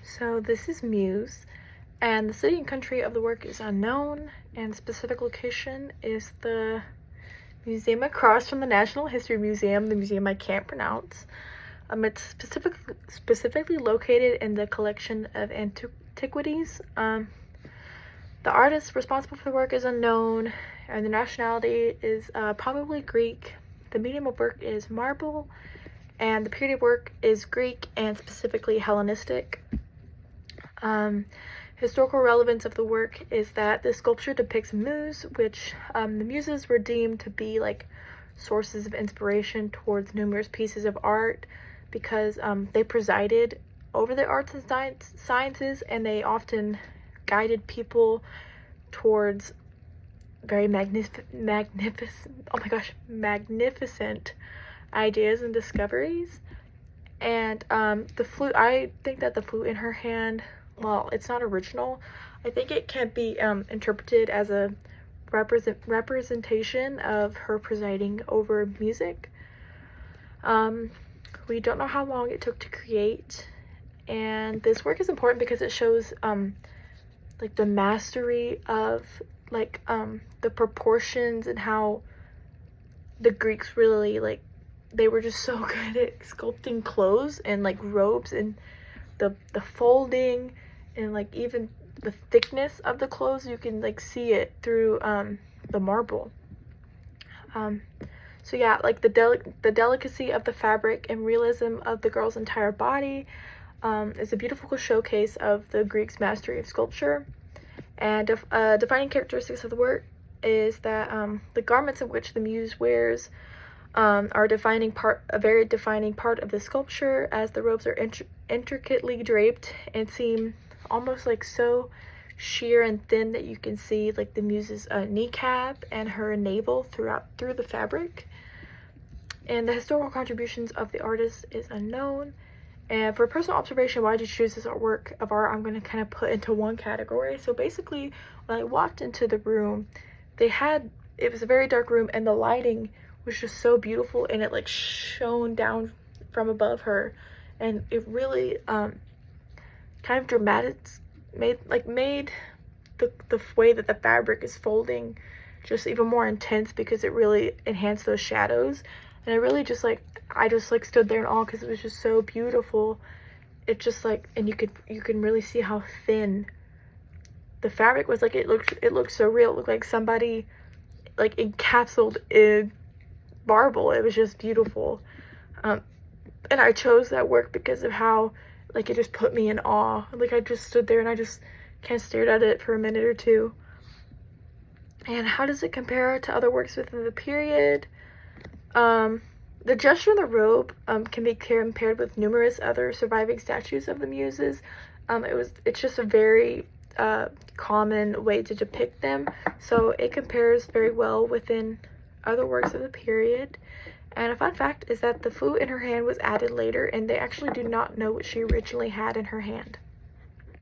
So this is Muse, and the city and country of the work is unknown, and the specific location is the museum across from the National History Museum, the museum I can't pronounce. It's specifically located in the collection of antiquities. The artist responsible for the work is unknown, and the nationality is probably Greek. The medium of work is marble, and the period of work is Greek and specifically Hellenistic. Historical relevance of the work is that the sculpture depicts muse, which the muses were deemed to be like sources of inspiration towards numerous pieces of art because they presided over the arts and sciences, and they often guided people towards very magnificent ideas and discoveries. And the flute, I think that the flute in her hand, well, it's not original. I think it can be interpreted as a representation of her presiding over music. We don't know how long it took to create, and this work is important because it shows like the mastery of like the proportions and how the Greeks really like they were just so good at sculpting clothes and like robes, and the folding and like even the thickness of the clothes, you can like see it through the marble. So yeah, like the delicacy of the fabric and realism of the girl's entire body is a beautiful showcase of the Greeks' mastery of sculpture. And defining characteristics of the work is that the garments in which the muse wears are a very defining part of the sculpture, as the robes are intricately draped and seem almost like so sheer and thin that you can see like the muse's kneecap and her navel through the fabric. And the historical contributions of the artist is unknown. And for personal observation, why did you choose this work of art, I'm going to kind of put into one category. So basically, when I walked into the room, it was a very dark room, and the lighting was just so beautiful, and it like shone down from above her, and it really kind of made the way that the fabric is folding just even more intense, because it really enhanced those shadows. And I just stood there in awe because it was just so beautiful. It just like, and you can really see how thin the fabric was. Like it looked so real. It looked like somebody like encapsulated in marble. It was just beautiful. And I chose that work because of how like it just put me in awe. Like I just stood there and I just kind of stared at it for a minute or two. And how does it compare to other works within the period? The gesture in the robe can be compared with numerous other surviving statues of the muses. It's just a very common way to depict them, so it compares very well within other works of the period. And a fun fact is that the flute in her hand was added later, and they actually do not know what she originally had in her hand.